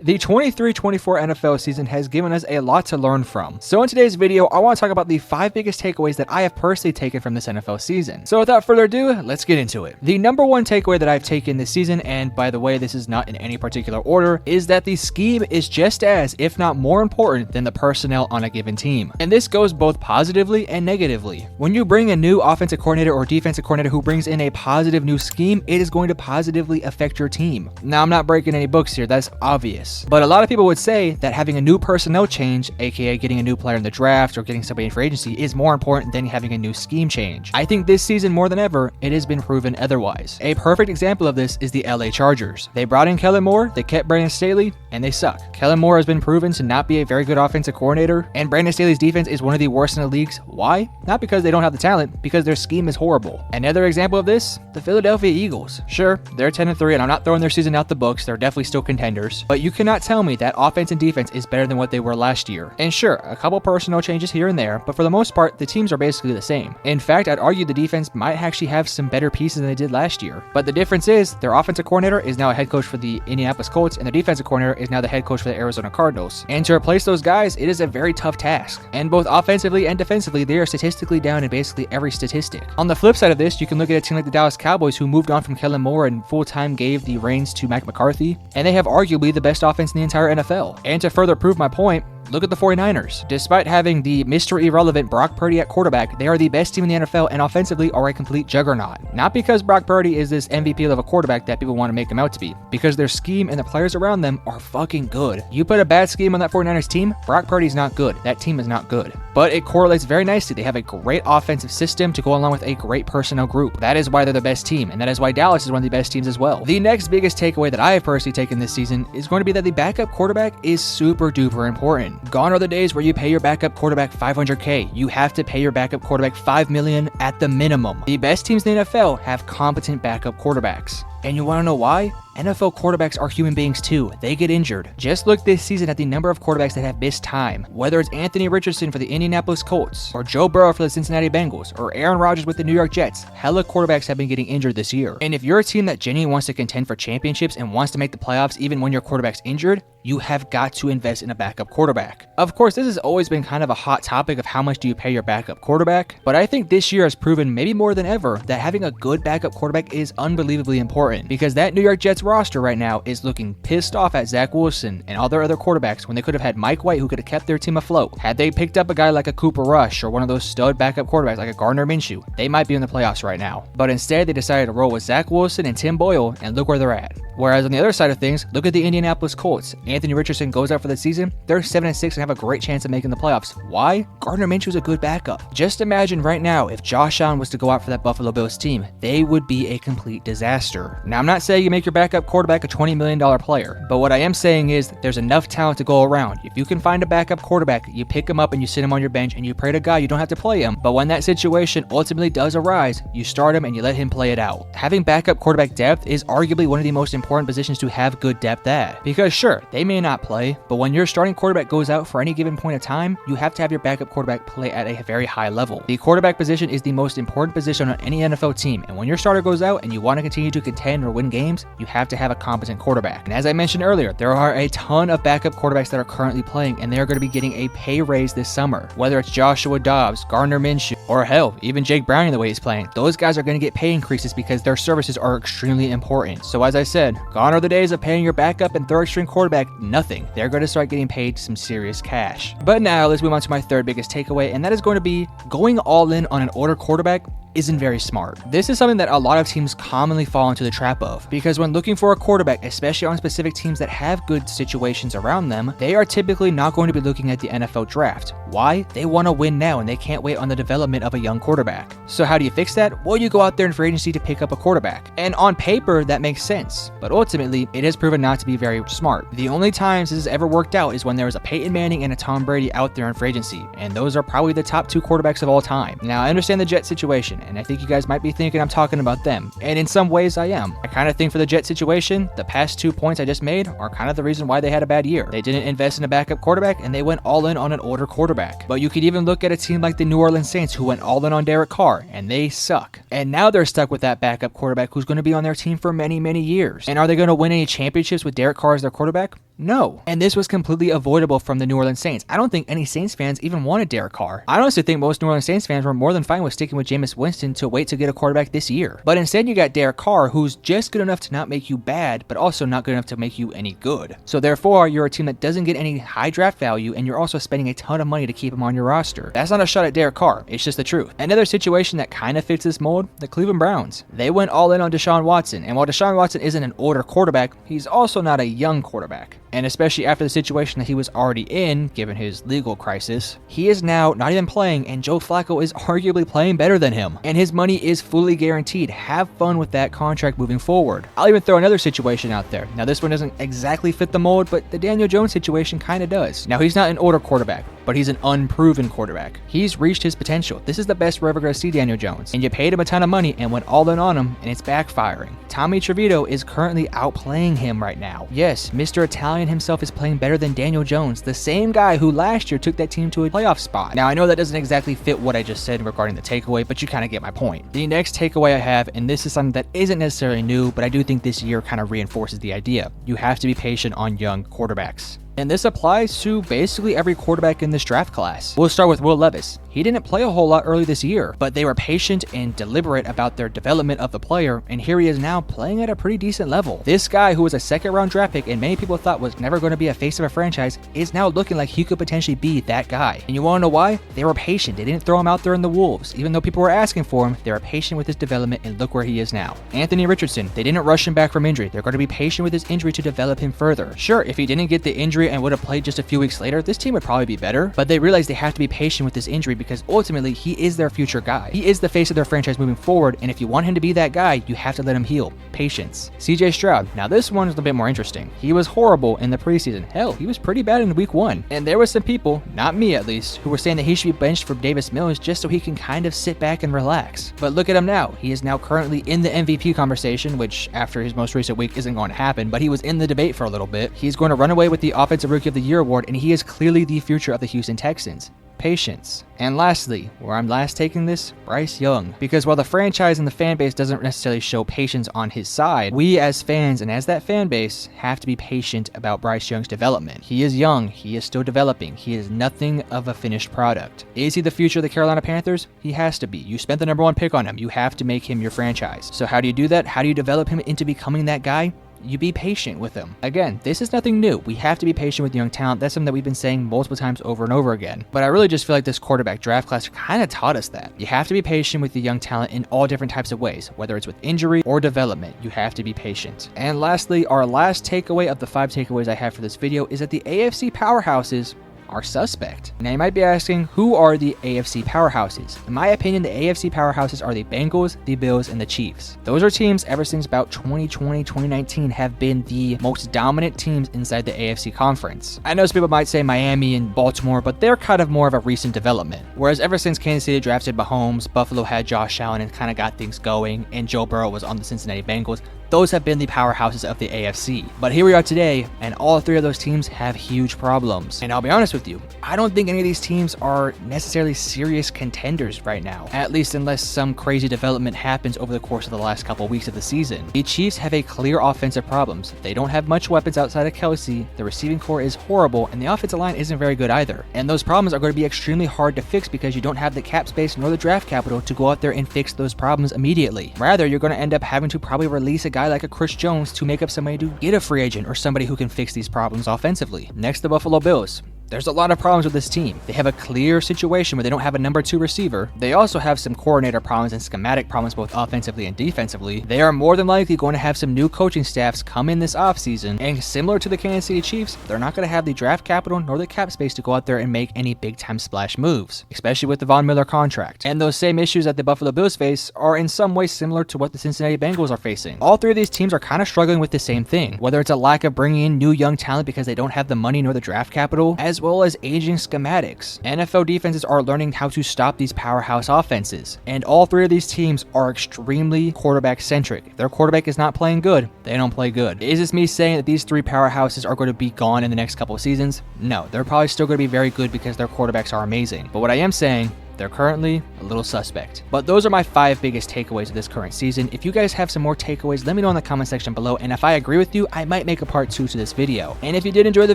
The 23-24 NFL season has given us a lot to learn from. So in today's video, I want to talk about the 5 biggest takeaways that I have personally taken from this NFL season. So without further ado, let's get into it. The number one takeaway that I've taken this season, and by the way, this is not in any particular order, is that the scheme is just as, if not more important than the personnel on a given team. And this goes both positively and negatively. When you bring a new offensive coordinator or defensive coordinator who brings in a positive new scheme, it is going to positively affect your team. Now, I'm not breaking any books here, that's obvious. But a lot of people would say that having a new personnel change, aka getting a new player in the draft or getting somebody in free agency, is more important than having a new scheme change. I think this season more than ever, it has been proven otherwise. A perfect example of this is the LA Chargers. They brought in Kellen Moore, they kept Brandon Staley, and they suck. Kellen Moore has been proven to not be a very good offensive coordinator, and Brandon Staley's defense is one of the worst in the leagues. Why? Not because they don't have the talent, because their scheme is horrible. Another example of this, the Philadelphia Eagles. Sure, they're 10-3, and I'm not throwing their season out the books, they're definitely still contenders, but you cannot tell me that offense and defense is better than what they were last year. And sure, a couple personnel changes here and there, but for the most part, the teams are basically the same. In fact, I'd argue the defense might actually have some better pieces than they did last year. But the difference is, their offensive coordinator is now a head coach for the Indianapolis Colts, and their defensive coordinator is now the head coach for the Arizona Cardinals. And to replace those guys, it is a very tough task. And both offensively and defensively, they are statistically down in basically every statistic. On the flip side of this, you can look at a team like the Dallas Cowboys, who moved on from Kellen Moore and full-time gave the reins to Mike McCarthy, and they have arguably the best offense in the entire NFL. And to further prove my point, look at the 49ers. Despite having the Mr. Irrelevant Brock Purdy at quarterback, they are the best team in the NFL and offensively are a complete juggernaut. Not because Brock Purdy is this MVP level quarterback that people want to make him out to be, because their scheme and the players around them are fucking good. You put a bad scheme on that 49ers team, Brock Purdy's not good. That team is not good. But it correlates very nicely. They have a great offensive system to go along with a great personnel group. That is why they're the best team, and that is why Dallas is one of the best teams as well. The next biggest takeaway that I have personally taken this season is going to be that the backup quarterback is super duper important. Gone are the days where you pay your backup quarterback $500K. You have to pay your backup quarterback $5 million at the minimum. The best teams in the NFL have competent backup quarterbacks. And you want to know why? NFL quarterbacks are human beings too. They get injured. Just look this season at the number of quarterbacks that have missed time. Whether it's Anthony Richardson for the Indianapolis Colts, or Joe Burrow for the Cincinnati Bengals, or Aaron Rodgers with the New York Jets, hella quarterbacks have been getting injured this year. And if you're a team that genuinely wants to contend for championships and wants to make the playoffs even when your quarterback's injured, you have got to invest in a backup quarterback. Of course, this has always been kind of a hot topic of how much do you pay your backup quarterback, but I think this year has proven maybe more than ever that having a good backup quarterback is unbelievably important, because that New York Jets roster right now is looking pissed off at Zach Wilson and all their other quarterbacks when they could have had Mike White, who could have kept their team afloat. Had they picked up a guy like a Cooper Rush or one of those stud backup quarterbacks like a Gardner Minshew, they might be in the playoffs right now. But instead, they decided to roll with Zach Wilson and Tim Boyle, and look where they're at. Whereas on the other side of things, look at the Indianapolis Colts. Anthony Richardson goes out for the season, they're 7-6 and have a great chance of making the playoffs. Why? Gardner Minshew's a good backup. Just imagine right now if Josh Allen was to go out for that Buffalo Bills team, they would be a complete disaster. Now, I'm not saying you make your backup quarterback a $20 million player, but what I am saying is there's enough talent to go around. If you can find a backup quarterback, you pick him up and you sit him on your bench and you pray to God you don't have to play him, but when that situation ultimately does arise, you start him and you let him play it out. Having backup quarterback depth is arguably one of the most important positions to have good depth at, because sure, they may not play, but when your starting quarterback goes out for any given point of time, you have to have your backup quarterback play at a very high level. The quarterback position is the most important position on any NFL team, and when your starter goes out and you want to continue to contend or win games, you have to have a competent quarterback. And as I mentioned earlier, there are a ton of backup quarterbacks that are currently playing, and they are going to be getting a pay raise this summer. Whether it's Joshua Dobbs, Gardner Minshew, or hell, even Jake Browning the way he's playing, those guys are going to get pay increases because their services are extremely important. So as I said, gone are the days of paying your backup and third string quarterback nothing. They're going to start getting paid some serious cash. But now let's move on to my third biggest takeaway, and that is going to be going all in on an older quarterback isn't very smart. This is something that a lot of teams commonly fall into the trap of, because when looking for a quarterback, especially on specific teams that have good situations around them, they are typically not going to be looking at the NFL draft. Why? They want to win now and they can't wait on the development of a young quarterback. So how do you fix that? Well, you go out there in free agency to pick up a quarterback. And on paper, that makes sense, but ultimately, it has proven not to be very smart. The only times this has ever worked out is when there was a Peyton Manning and a Tom Brady out there in free agency, and those are probably the top 2 quarterbacks of all time. Now, I understand the Jet situation, and I think you guys might be thinking I'm talking about them, and in some ways I am. I kind of think for the Jet situation, the past 2 points I just made are kind of the reason why they had a bad year. They didn't invest in a backup quarterback, and they went all in on an older quarterback. But you could even look at a team like the New Orleans Saints, who went all in on Derek Carr, and they suck. And now they're stuck with that backup quarterback who's going to be on their team for many, many years. And are they going to win any championships with Derek Carr as their quarterback? No. And this was completely avoidable from the New Orleans Saints. I don't think any Saints fans even wanted Derek Carr. I honestly think most New Orleans Saints fans were more than fine with sticking with Jameis Winston to wait to get a quarterback this year. But instead you got Derek Carr, who's just good enough to not make you bad, but also not good enough to make you any good. So therefore, you're a team that doesn't get any high draft value, and you're also spending a ton of money to keep him on your roster. That's not a shot at Derek Carr, it's just the truth. Another situation that kind of fits this mold, the Cleveland Browns. They went all in on Deshaun Watson, and while Deshaun Watson isn't an older quarterback, he's also not a young quarterback. And especially after the situation that he was already in, given his legal crisis, he is now not even playing, and Joe Flacco is arguably playing better than him. And his money is fully guaranteed. Have fun with that contract moving forward. I'll even throw another situation out there. Now this one doesn't exactly fit the mold, but the Daniel Jones situation kind of does. Now he's not an older quarterback, but he's an unproven quarterback. He's reached his potential. This is the best we're ever going to see Daniel Jones. And you paid him a ton of money and went all in on him, and it's backfiring. Tommy Trevito is currently outplaying him right now. Yes, Mr. Italian himself is playing better than Daniel Jones, the same guy who last year took that team to a playoff spot. Now I know that doesn't exactly fit what I just said regarding the takeaway, but you kind of get my point. The next takeaway I have, and this is something that isn't necessarily new, but I do think this year kind of reinforces the idea. You have to be patient on young quarterbacks. And this applies to basically every quarterback in this draft class. We'll start with Will Levis. He didn't play a whole lot early this year, but they were patient and deliberate about their development of the player, and here he is now playing at a pretty decent level. This guy, who was a second-round draft pick and many people thought was never going to be a face of a franchise, is now looking like he could potentially be that guy. And you want to know why? They were patient. They didn't throw him out there in the wolves. Even though people were asking for him, they were patient with his development, and look where he is now. Anthony Richardson, they didn't rush him back from injury. They're going to be patient with his injury to develop him further. Sure, if he didn't get the injury and would have played just a few weeks later, this team would probably be better, but they realized they have to be patient with this injury because ultimately he is their future guy. He is the face of their franchise moving forward, and if you want him to be that guy, you have to let him heal. Patience. CJ Stroud. Now this one is a bit more interesting. He was horrible in the preseason. Hell, he was pretty bad in week 1. And there were some people, not me at least, who were saying that he should be benched for Davis Mills just so he can kind of sit back and relax. But look at him now. He is now currently in the MVP conversation, which after his most recent week isn't going to happen, but he was in the debate for a little bit. He's going to run away with the Offensive Rookie of the Year award, and he is clearly the future of the Houston Texans. Patience. And lastly, where I'm last taking this, Bryce Young. Because while the franchise and the fan base doesn't necessarily show patience on his side, we as fans and as that fan base have to be patient about Bryce Young's development. He is young, he is still developing, he is nothing of a finished product. Is he the future of the Carolina Panthers? He has to be. You spent the #1 pick on him, you have to make him your franchise. So how do you do that? How do you develop him into becoming that guy? You be patient with him. Again, this is nothing new. We have to be patient with young talent. That's something that we've been saying multiple times over and over again. But I really just feel like this quarterback draft class kind of taught us that. You have to be patient with the young talent in all different types of ways, whether it's with injury or development. You have to be patient. And lastly, our last takeaway of the 5 takeaways I have for this video is that the AFC powerhouses are suspect. Now you might be asking, who are the AFC powerhouses? In my opinion, the AFC powerhouses are the Bengals, the Bills, and the Chiefs. Those are teams ever since about 2020, 2019 have been the most dominant teams inside the AFC conference. I know some people might say Miami and Baltimore, but they're kind of more of a recent development. Whereas ever since Kansas City drafted Mahomes, Buffalo had Josh Allen and kind of got things going, and Joe Burrow was on the Cincinnati Bengals, those have been the powerhouses of the AFC. But here we are today, and all 3 of those teams have huge problems. And I'll be honest with you, I don't think any of these teams are necessarily serious contenders right now, at least unless some crazy development happens over the course of the last couple weeks of the season. The Chiefs have a clear offensive problems. They don't have much weapons outside of Kelsey, the receiving core is horrible, and the offensive line isn't very good either. And those problems are going to be extremely hard to fix because you don't have the cap space nor the draft capital to go out there and fix those problems immediately. Rather, you're going to end up having to probably release a guy like a Chris Jones to make up somebody to get a free agent or somebody who can fix these problems offensively. Next, the Buffalo Bills. There's a lot of problems with this team. They have a clear situation where they don't have a #2 receiver. They also have some coordinator problems and schematic problems both offensively and defensively. They are more than likely going to have some new coaching staffs come in this offseason, and similar to the Kansas City Chiefs, they're not going to have the draft capital nor the cap space to go out there and make any big-time splash moves, especially with the Von Miller contract. And those same issues that the Buffalo Bills face are in some ways similar to what the Cincinnati Bengals are facing. All 3 of these teams are kind of struggling with the same thing, whether it's a lack of bringing in new young talent because they don't have the money nor the draft capital, as well as aging schematics. NFL defenses are learning how to stop these powerhouse offenses, and all 3 of these teams are extremely quarterback-centric. If their quarterback is not playing good, they don't play good. Is this me saying that these 3 powerhouses are going to be gone in the next couple of seasons? No, they're probably still going to be very good because their quarterbacks are amazing. But what I am saying, they're currently a little suspect. But those are my 5 biggest takeaways of this current season. If you guys have some more takeaways, let me know in the comment section below, and if I agree with you, I might make a part 2 to this video. And if you did enjoy the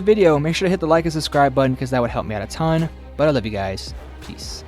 video, make sure to hit the like and subscribe button because that would help me out a ton. But I love you guys. Peace.